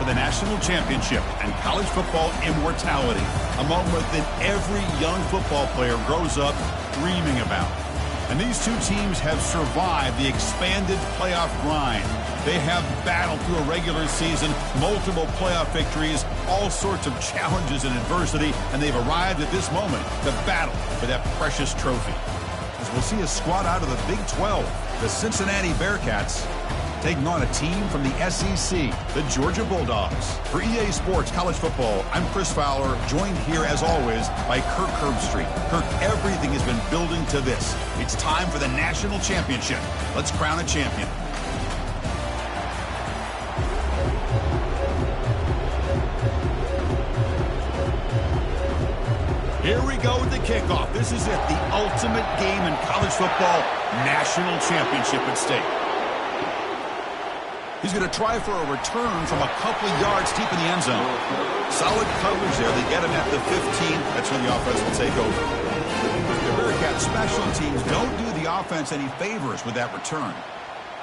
the national championship and college football immortality, a moment that every young football player grows up dreaming about. And these two teams have survived the expanded playoff grind. They have battled through a regular season, multiple playoff victories, all sorts of challenges and adversity, and they've arrived at this moment to battle for that precious trophy. As we'll see a squad out of the Big 12, the Cincinnati Bearcats, taking on a team from the SEC, the Georgia Bulldogs. For EA Sports College Football, I'm Chris Fowler, joined here as always by Kirk Herbstreit. Kirk, everything has been building to this. It's time for the national championship. Let's crown a champion. Here we go with the kickoff. This is it, the ultimate game in college football, national championship at stake. He's going to try for a return from a couple of yards deep in the end zone. Solid coverage there. They get him at the 15. That's when the offense will take over. The Bearcats special teams don't do the offense any favors with that return.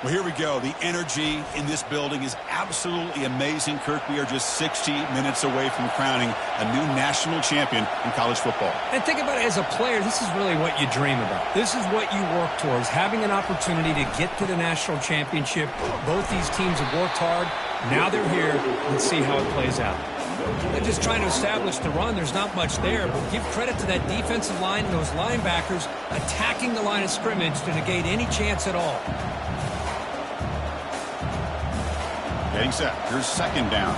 Well, here we go. The energy in this building is absolutely amazing, Kirk. We are just 60 minutes away from crowning a new national champion in college football. And think about it, as a player, this is really what you dream about. This is what you work towards, having an opportunity to get to the national championship. Both these teams have worked hard. Now they're here. Let's see how it plays out. They're just trying to establish the run. There's not much there, but give credit to that defensive line and those linebackers attacking the line of scrimmage to negate any chance at all. Getting set. Here's second down.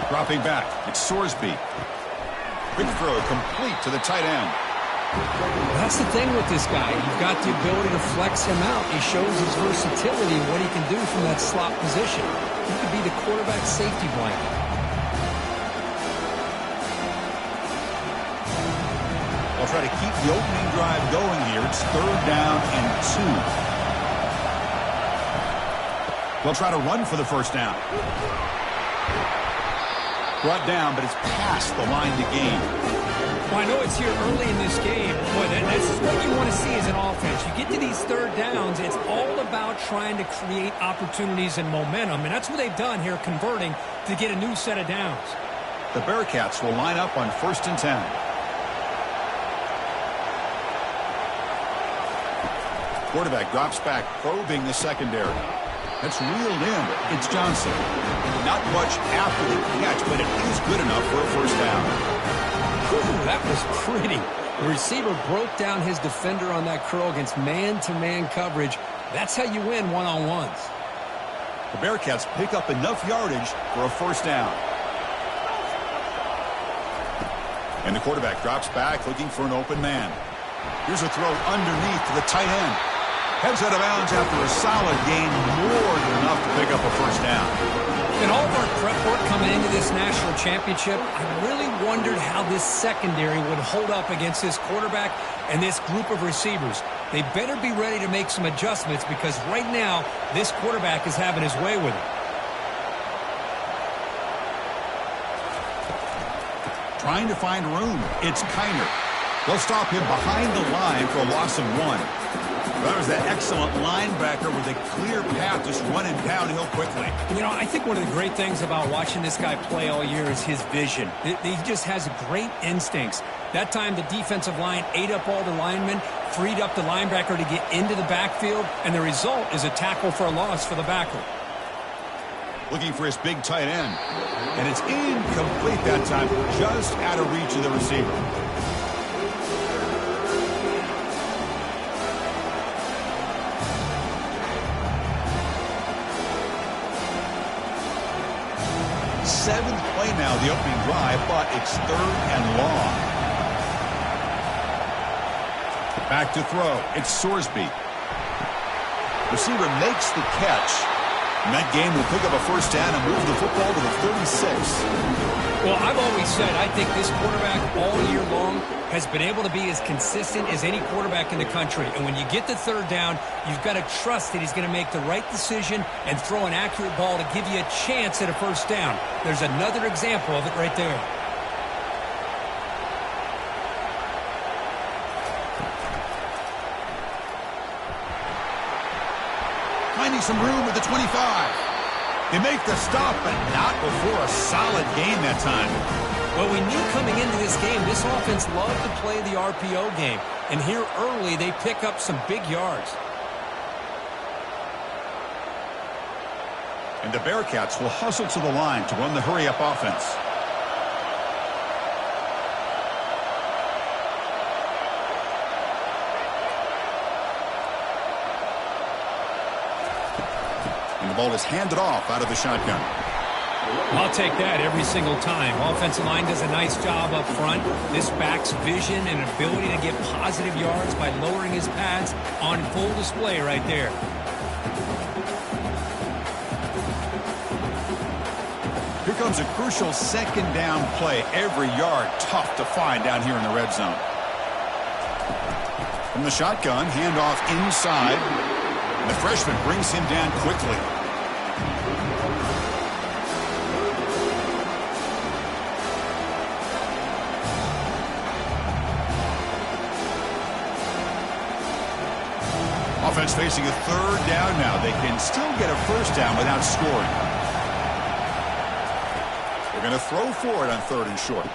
Dropping back. It's Sorsby. Quick throw complete to the tight end. That's the thing with this guy. You've got the ability to flex him out. He shows his versatility and what he can do from that slot position. He could be the quarterback safety blanket. They'll try to keep the opening drive going here. It's third down and 2. They'll try to run for the first down. Brought down, but it's past the line to gain. Well, I know it's here early in this game. Boy, that's what you want to see as an offense. You get to these third downs, it's all about trying to create opportunities and momentum, and that's what they've done here, converting to get a new set of downs. The Bearcats will line up on 1st and 10. Quarterback drops back, probing the secondary. That's reeled in. It's Johnson. Not much after the catch, but it is good enough for a first down. Whew, that was pretty. The receiver broke down his defender on that curl against man-to-man coverage. That's how you win one-on-ones. The Bearcats pick up enough yardage for a first down. And the quarterback drops back, looking for an open man. Here's a throw underneath to the tight end. Heads out of bounds after a solid gain, more than enough to pick up a first down. In all of our prep work coming into this national championship, I really wondered how this secondary would hold up against this quarterback and this group of receivers. They better be ready to make some adjustments because right now, this quarterback is having his way with it. Trying to find room. It's Kiner. They'll stop him behind the line for a loss of 1. That was that excellent linebacker with a clear path just running downhill quickly. You know, I think one of the great things about watching this guy play all year is his vision. He just has great instincts. That time, the defensive line ate up all the linemen, freed up the linebacker to get into the backfield, and the result is a tackle for a loss for the backer. Looking for his big tight end. And it's incomplete that time, just out of reach of the receiver. Seventh play now, the opening drive, but it's third and long. Back to throw. It's Sorsby. Receiver makes the catch. And that game will pick up a first down and move the football to the 36. Well, I've always said I think this quarterback all year long has been able to be as consistent as any quarterback in the country. And when you get the third down, you've got to trust that he's going to make the right decision and throw an accurate ball to give you a chance at a first down. There's another example of it right there. finding some room at the 25. They make the stop, but not before a solid gain that time. Well, we knew coming into this game, this offense loved to play the RPO game. And here early, they pick up some big yards. And the Bearcats will hustle to the line to run the hurry-up offense. And the ball is handed off out of the shotgun. I'll take that every single time. Offensive line does a nice job up front. This back's vision and ability to get positive yards by lowering his pads on full display right there. Here comes a crucial second down play. Every yard tough to find down here in the red zone. From the shotgun, handoff inside. And the freshman brings him down quickly. Offense facing a third down now. They can still get a first down without scoring. They're going to throw for it on 3rd and short.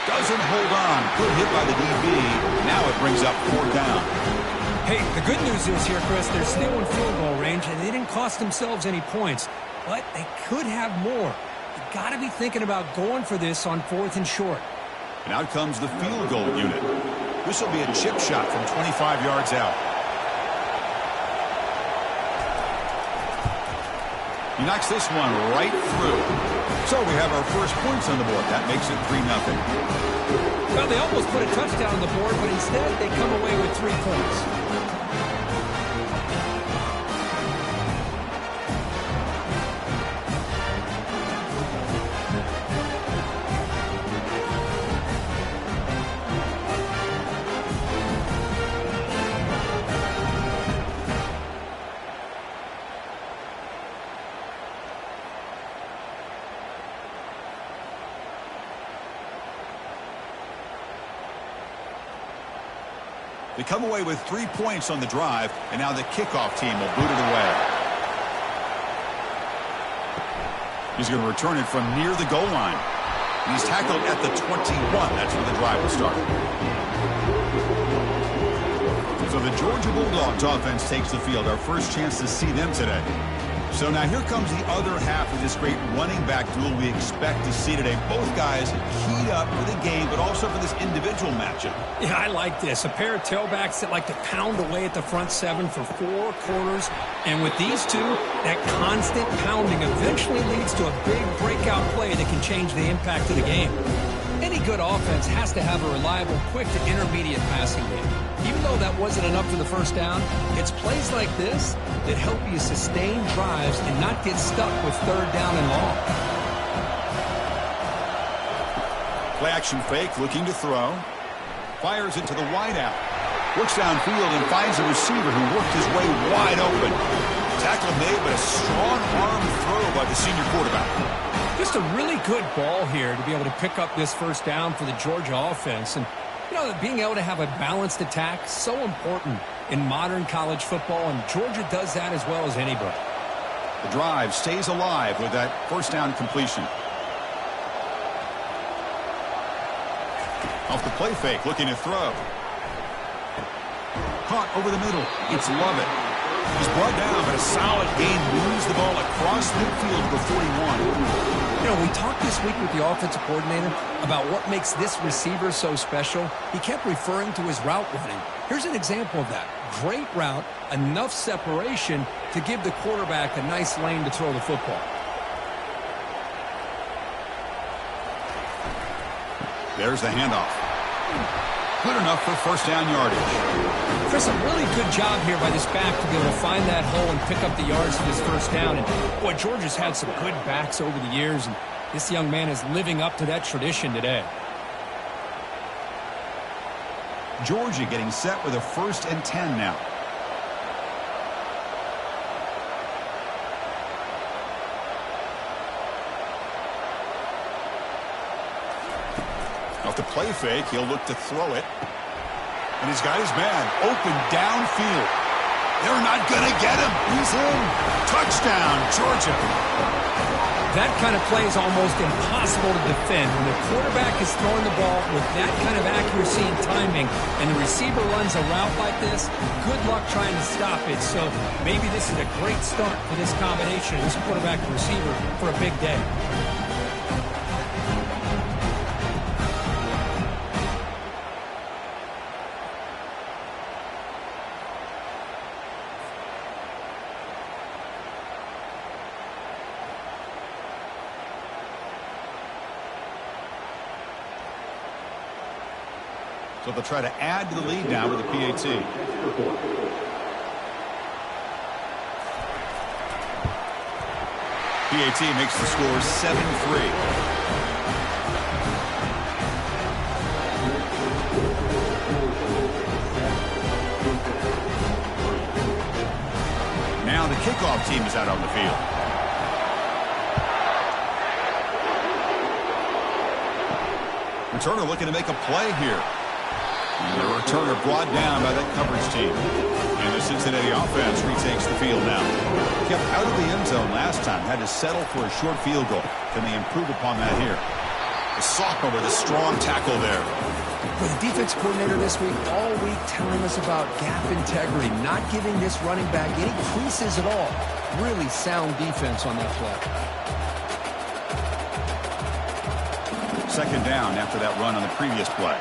Doesn't hold on. Good hit by the DB. Now it brings up 4th down. Hey, the good news is here, Chris, they're still in field goal range, and they didn't cost themselves any points. But they could have more. You got to be thinking about going for this on 4th and short. And out comes the field goal unit. This will be a chip shot from 25 yards out. He knocks this one right through. So we have our first points on the board. That makes it 3-0. Well, they almost put a touchdown on the board, but instead they come away with 3 points. They come away with 3 points on the drive, and now the kickoff team will boot it away. He's going to return it from near the goal line. And he's tackled at the 21. That's where the drive will start. So the Georgia Bulldogs offense takes the field. Our first chance to see them today. So now here comes the other half of this great running back duel we expect to see today. Both guys keyed up for the game, but also for this individual matchup. Yeah, I like this. A pair of tailbacks that like to pound away at the front 7 for 4 quarters. And with these two, that constant pounding eventually leads to a big breakout play that can change the impact of the game. Any good offense has to have a reliable, quick to intermediate passing game. Even though that wasn't enough for the first down, it's plays like this that help you sustain drives and not get stuck with 3rd down and long. Play action fake, looking to throw. Fires it to the wideout. Works downfield and finds a receiver who worked his way wide open. Tackle made, but a strong arm throw by the senior quarterback. Just a really good ball here to be able to pick up this first down for the Georgia offense. And, you know, being able to have a balanced attack is so important in modern college football, and Georgia does that as well as anybody. The drive stays alive with that first down completion. Off the play fake, looking to throw. Caught over the middle. It's Lovett. He's brought down, but a solid gain moves the ball across midfield to the 41. You know, we talked this week with the offensive coordinator about what makes this receiver so special. He kept referring to his route running. Here's an example of that. Great route, enough separation to give the quarterback a nice lane to throw the football. There's the handoff. Good enough for first down yardage. Chris, a really good job here by this back to be able to find that hole and pick up the yards for this first down. And boy, Georgia's had some good backs over the years, and this young man is living up to that tradition today. Georgia getting set with a 1st and 10 now. Off the play fake, he'll look to throw it. And he's got his man open downfield. They're not going to get him. He's in. Touchdown, Georgia. That kind of play is almost impossible to defend. When the quarterback is throwing the ball with that kind of accuracy and timing, and the receiver runs a route like this, good luck trying to stop it. So maybe this is a great start for this combination, this quarterback and receiver, for a big day. So they'll try to add to the lead now with the PAT. PAT makes the score 7-3. Now the kickoff team is out on the field. Returner looking to make a play here. And the returner brought down by that coverage team. And the Cincinnati offense retakes the field now. Kept out of the end zone last time. Had to settle for a short field goal. Can they improve upon that here? The sophomore with a strong tackle there. For the defense coordinator this week, all week telling us about gap integrity, not giving this running back any creases at all. Really sound defense on that play. Second down after that run on the previous play.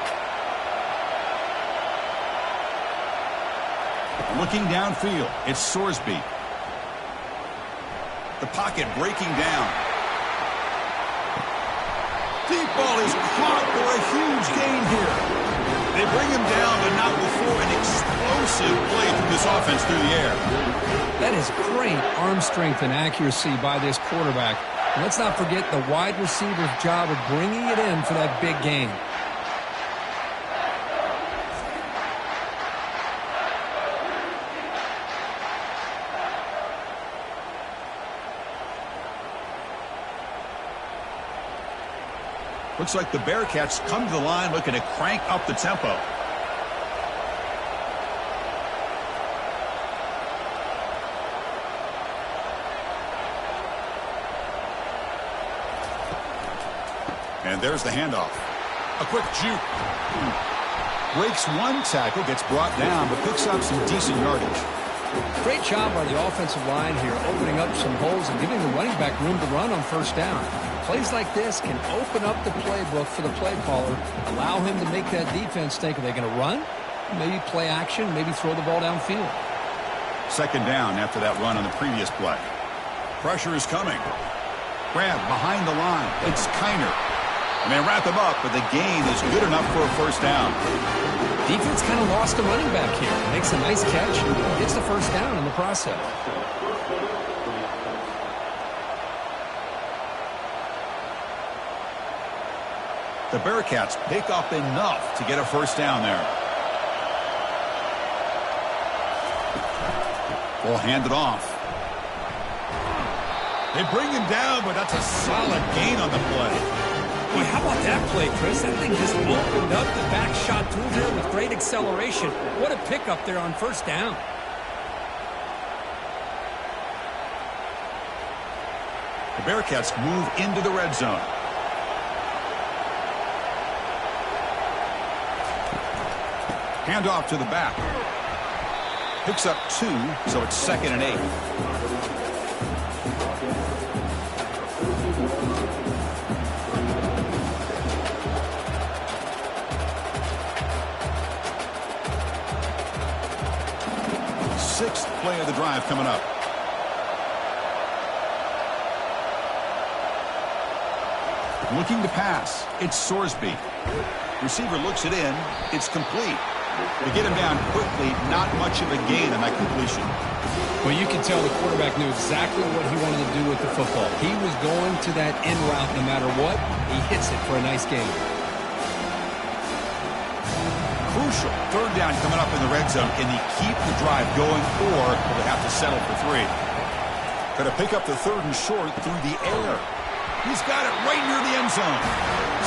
Looking downfield, it's Sorsby. The pocket breaking down. Deep ball is caught for a huge gain here. They bring him down, but not before an explosive play through this offense through the air. That is great arm strength and accuracy by this quarterback. And let's not forget the wide receiver's job of bringing it in for that big gain. Looks like the Bearcats come to the line looking to crank up the tempo. And there's the handoff. A quick juke. Breaks one tackle, gets brought down, but picks up some decent yardage. Great job by the offensive line here, opening up some holes and giving the running back room to run on first down. Plays like this can open up the playbook for the play caller, allow him to make that defense think, are they going to run? Maybe play action, maybe throw the ball downfield. Second down after that run on the previous play. Pressure is coming. Grab behind the line. It's Kiner. And they wrap him up, but the gain is good enough for a first down. Defense kind of lost a running back here. Makes a nice catch and gets the first down in the process. The Bearcats pick up enough to get a first down there. Will hand it off. They bring him down, but that's a solid gain on the play. Boy, how about that play, Chris? That thing just opened up. The back shot through there with great acceleration. What a pickup there on first down. The Bearcats move into the red zone. Handoff to the back. Picks up 2, so it's 2nd and 8. Sixth play of the drive coming up. Looking to pass. It's Sorsby. Receiver looks it in. It's complete. They get him down quickly. Not much of a gain on that completion. Well, you can tell the quarterback knew exactly what he wanted to do with the football. He was going to that in route no matter what. He hits it for a nice gain. Crucial. Third down coming up in the red zone. Can he keep the drive going, or will they have to settle for 3? Going to pick up the 3rd and short through the air. He's got it right near the end zone.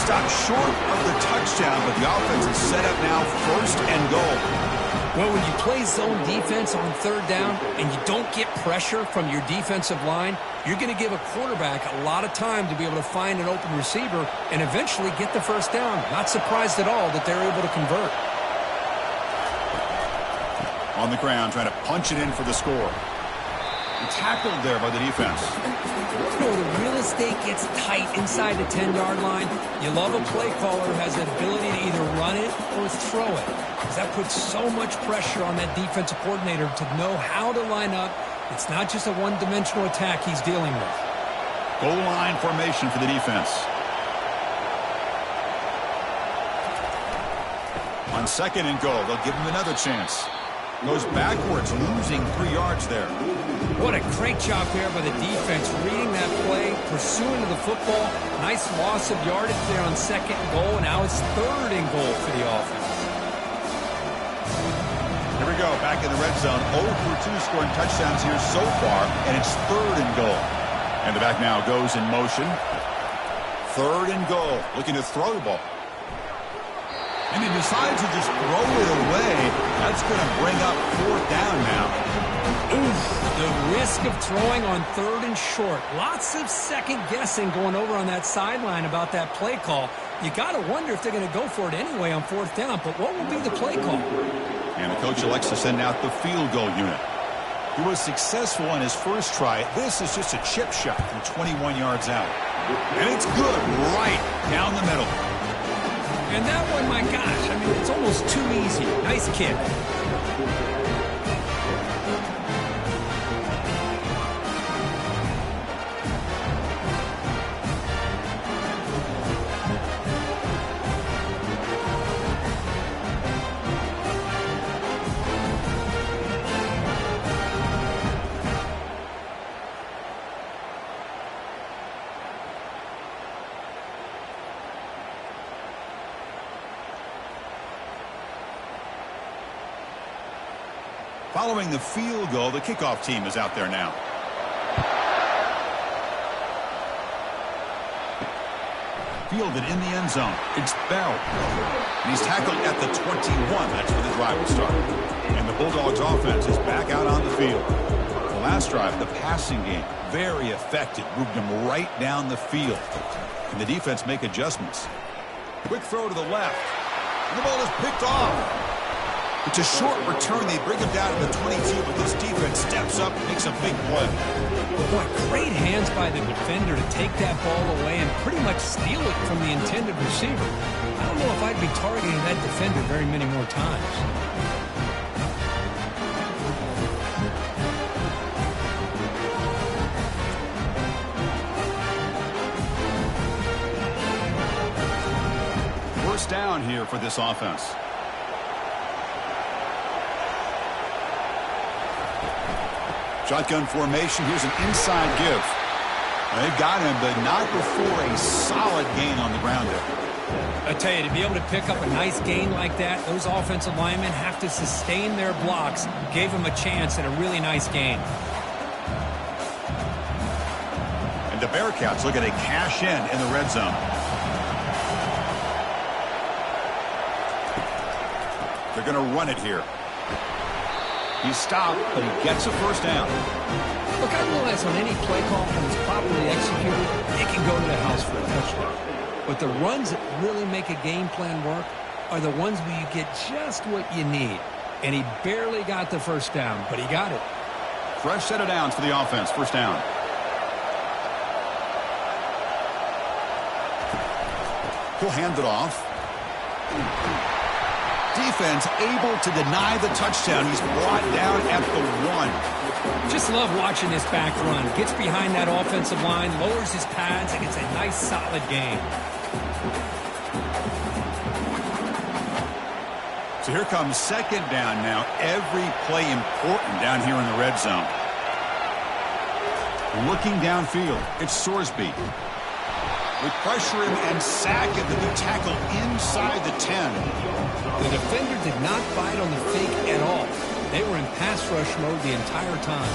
Stopped short of the touchdown, but the offense is set up now 1st and goal. Well, when you play zone defense on third down and you don't get pressure from your defensive line, you're going to give a quarterback a lot of time to be able to find an open receiver and eventually get the first down. Not surprised at all that they're able to convert. On the ground, trying to punch it in for the score. And tackled there by the defense. You know, the real estate gets tight inside the 10-yard line. You love a play caller who has the ability to either run it or throw it, because that puts so much pressure on that defensive coordinator to know how to line up. It's not just a one-dimensional attack he's dealing with. Goal line formation for the defense. On second and goal, they'll give him another chance. Goes backwards, losing 3 yards there. What a great job there by the defense, reading that play, pursuing to the football. Nice loss of yardage there on second and goal, and now it's third and goal for the offense. Here we go, back in the red zone. 0 for 2 scoring touchdowns here so far, and it's third and goal. And the back now goes in motion. Third and goal, looking to throw the ball. And he decides to just throw it away. That's going to bring up fourth down now. Oof, the risk of throwing on third and short. Lots of second guessing going over on that sideline about that play call. You got to wonder if they're going to go for it anyway on fourth down, but what will be the play call? And the coach elects to send out the field goal unit. He was successful on his first try. This is just a chip shot from 21 yards out. And it's good right down the middle. And that one, my gosh, I mean, it's almost too easy. Nice kick. Following the field goal, the kickoff team is out there now. Fielded in the end zone. It's Bell. And he's tackled at the 21. That's where the drive will start. And the Bulldogs offense is back out on the field. The last drive, the passing game, very effective. Moved them right down the field. And the defense make adjustments. Quick throw to the left. And the ball is picked off. It's a short return. They bring him down to the 22, but this defense steps up and makes a big play. Boy, great hands by the defender to take that ball away and pretty much steal it from the intended receiver. I don't know if I'd be targeting that defender very many more times. First down here for this offense. Shotgun formation. Here's an inside give. They've got him, but not before a solid gain on the ground there. I tell you, to be able to pick up a nice gain like that, those offensive linemen have to sustain their blocks. Gave him a chance at a really nice gain. And the Bearcats look at a cash in the red zone. They're going to run it here. He's stopped, but he gets a first down. Look, I realize on any play call, when it's properly executed, it can go to the house for a touchdown. But the runs that really make a game plan work are the ones where you get just what you need. And he barely got the first down, but he got it. Fresh set of downs for the offense. First down. He'll hand it off. Defense able to deny the touchdown. He's brought down at the 1. Just love watching this back run. Gets behind that offensive line, lowers his pads, and gets a nice solid gain. So here comes second down now. Every play important down here in the red zone. Looking downfield, it's Sorsby. We pressure him and sack him. The new tackle inside the 10. The defender did not bite on the fake at all. They were in pass rush mode the entire time.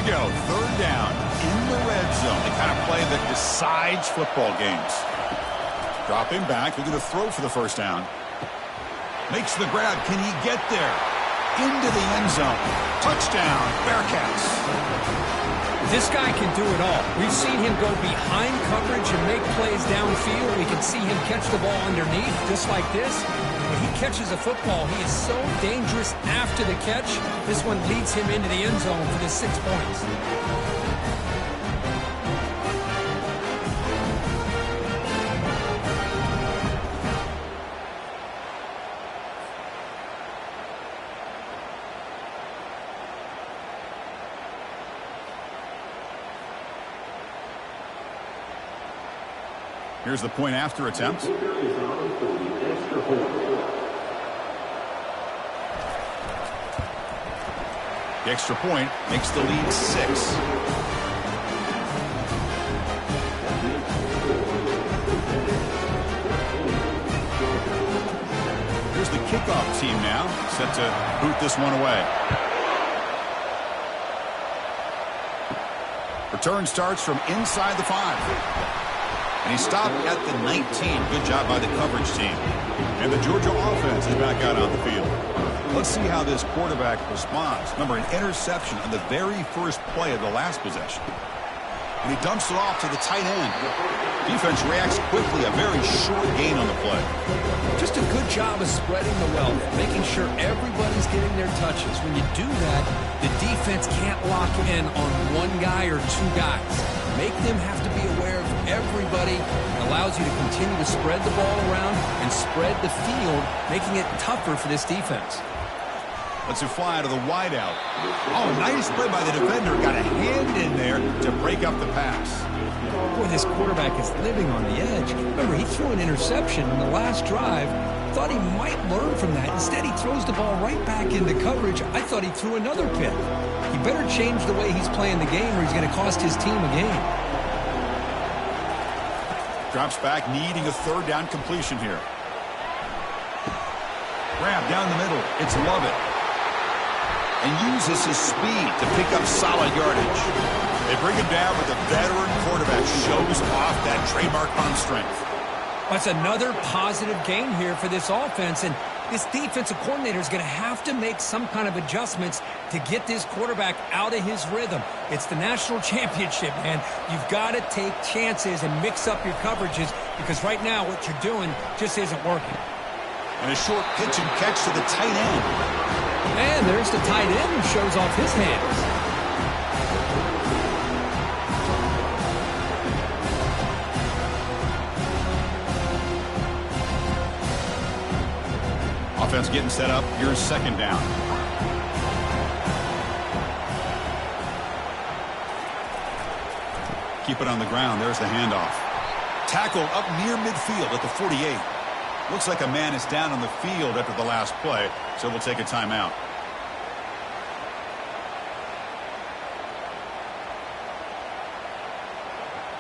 go. Third down in the red zone. The kind of play that decides football games. Dropping back. They're going to throw for the first down. Makes the grab. Can he get there? Into the end zone. Touchdown, Bearcats. This guy can do it all. We've seen him go behind coverage and make plays downfield. We can see him catch the ball underneath, just like this. When he catches a football, he is so dangerous after the catch. This one leads him into the end zone for the 6 points. Here's the point after attempt. The extra point makes the lead 6. Here's the kickoff team now, set to boot this one away. Return starts from inside the 5. And he stopped at the 19. Good job by the coverage team. And the Georgia offense is back out on the field. Let's see how this quarterback responds. Remember, an interception on the very first play of the last possession. And he dumps it off to the tight end. Defense reacts quickly. A very short gain on the play. Just a good job of spreading the wealth, making sure everybody's getting their touches. When you do that, the defense can't lock in on one guy or two guys. Make them have to be aware of everybody. It allows you to continue to spread the ball around and spread the field, making it tougher for this defense. Let's fly to the wideout. Oh, nice play by the defender. Got a hand in there to break up the pass. Boy, this quarterback is living on the edge. Remember, he threw an interception in the last drive. Thought he might learn from that. Instead, he throws the ball right back into coverage. I thought he threw another pick. He better change the way he's playing the game or he's going to cost his team a game. Drops back, needing a third down completion here. Grab down the middle. It's Lovett. And uses his speed to pick up solid yardage. They bring him down with a veteran quarterback. Shows off that trademark arm strength. That's another positive game here for this offense. And this defensive coordinator is going to have to make some kind of adjustments to get this quarterback out of his rhythm. It's the national championship, man. You've got to take chances and mix up your coverages because right now what you're doing just isn't working. And a short pitch and catch to the tight end. And there's the tight end who shows off his hands. Offense getting set up. Here's second down. Keep it on the ground. There's the handoff. Tackle up near midfield at the 48. Looks like a man is down on the field after the last play, so we'll take a timeout.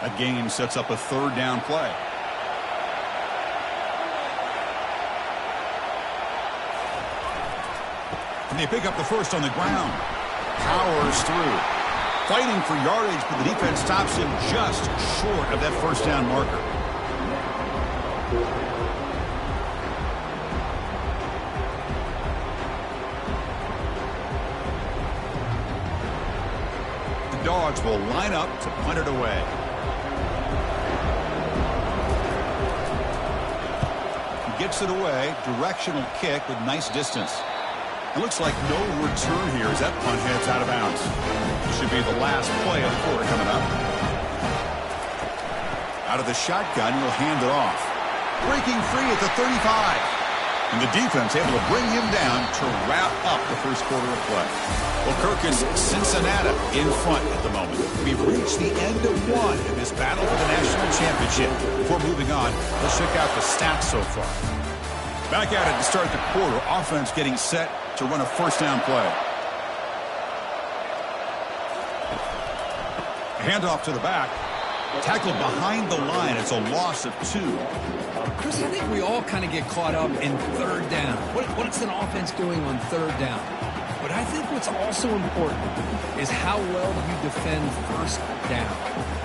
That gain sets up a third down play. And they pick up the first on the ground. Powers through. Fighting for yardage, but the defense stops him just short of that first down marker. The Dogs will line up to punt it away. He gets it away. Directional kick with nice distance. It looks like no return here as that punt heads out of bounds. This should be the last play of the quarter coming up. Out of the shotgun, he'll hand it off. Breaking free at the 35. And the defense able to bring him down to wrap up the first quarter of play. Well, Kirk, is Cincinnati in front at the moment. We've reached the end of one in this battle for the national championship. Before moving on, let's check out the stats so far. Back at it to start the quarter. Offense getting set to run a first down play. Handoff to the back. Tackled behind the line. It's a loss of 2. Chris, I think we all kind of get caught up in third down. What's an offense doing on third down? But I think what's also important is how well you defend first down.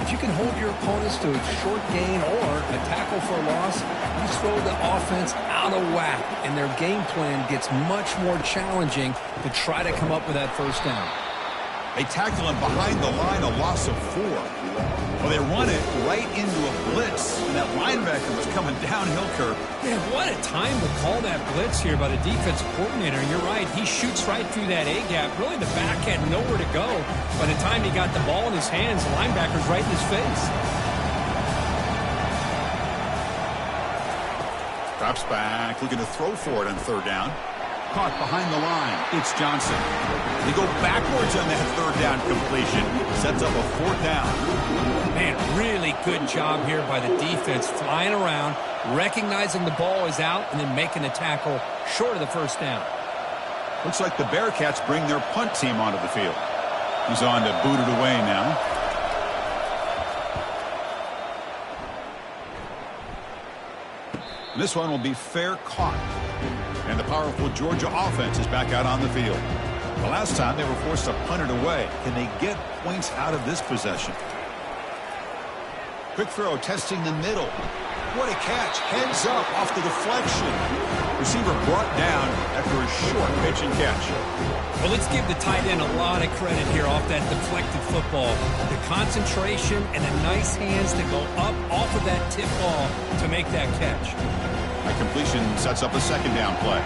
If you can hold your opponents to a short gain or a tackle for a loss, you throw the offense out of whack, and their game plan gets much more challenging to try to come up with that first down. They tackle him behind the line, a loss of 4. Well, they run it right into a blitz, and that linebacker was coming downhill, Kirk. Man, what a time to call that blitz here by the defensive coordinator. And you're right, he shoots right through that A-gap. Really, the back had nowhere to go. By the time he got the ball in his hands, the linebacker's right in his face. Drops back, looking to throw for it on third down. Caught behind the line. It's Johnson. They go backwards on that third down completion. Sets up a fourth down. Man, really good job here by the defense, flying around, recognizing the ball is out, and then making the tackle short of the first down. Looks like the Bearcats bring their punt team onto the field. He's on to boot it away now. This one will be fair caught. And the powerful Georgia offense is back out on the field. The last time they were forced to punt it away. Can they get points out of this possession? Quick throw, testing the middle. What a catch. Heads up off the deflection. Receiver brought down after a short pitch and catch. Well, let's give the tight end a lot of credit here off that deflected football. The concentration and the nice hands to go up off of that tip ball to make that catch. A completion sets up a second down play.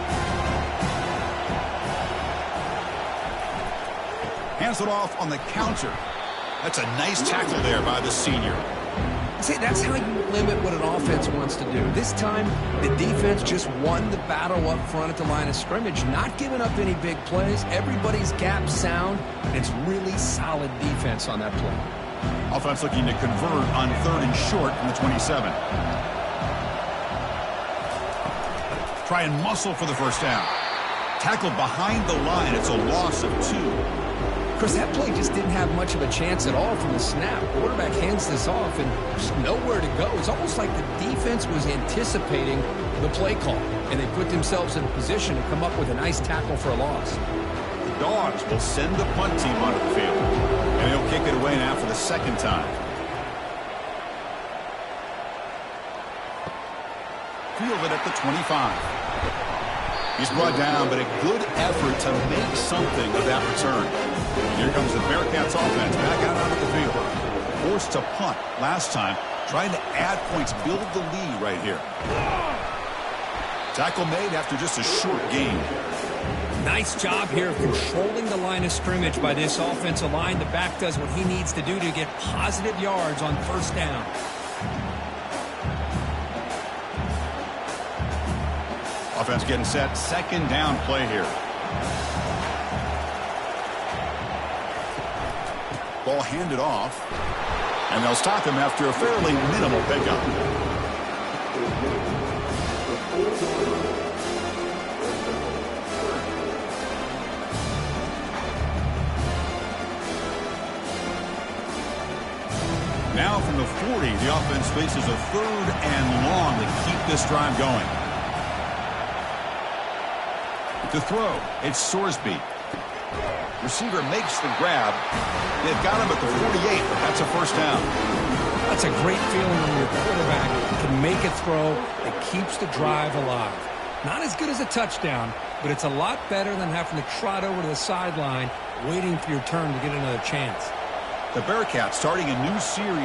Hands it off on the counter. That's a nice tackle there by the senior. See, that's how you limit what an offense wants to do. This time, the defense just won the battle up front at the line of scrimmage, not giving up any big plays. Everybody's gap sound, and it's really solid defense on that play. Offense looking to convert on third and short from the 27. Try and muscle for the first down. Tackled behind the line. It's a loss of 2. Chris, that play just didn't have much of a chance at all from the snap. Quarterback hands this off and just nowhere to go. It's almost like the defense was anticipating the play call, and they put themselves in a position to come up with a nice tackle for a loss. The Dogs will send the punt team onto the field, and they'll kick it away now for the second time. Fielded at the 25. He's brought down, but a good effort to make something of that return. Here comes the Bearcats offense back out onto the field. Forced to punt last time, trying to add points, build the lead right here. Tackle made after just a short gain. Nice job here of controlling the line of scrimmage by this offensive line. The back does what he needs to do to get positive yards on first down. Offense getting set. Second down play here. Ball handed off. And they'll stop him after a fairly minimal pickup. Now from the 40, the offense faces a third and long to keep this drive going. To throw, it's Sorsby. Receiver makes the grab. They've got him at the 48, but that's a first down. That's a great feeling when your quarterback can make a throw that keeps the drive alive. Not as good as a touchdown, but it's a lot better than having to trot over to the sideline, waiting for your turn to get another chance. The Bearcats starting a new series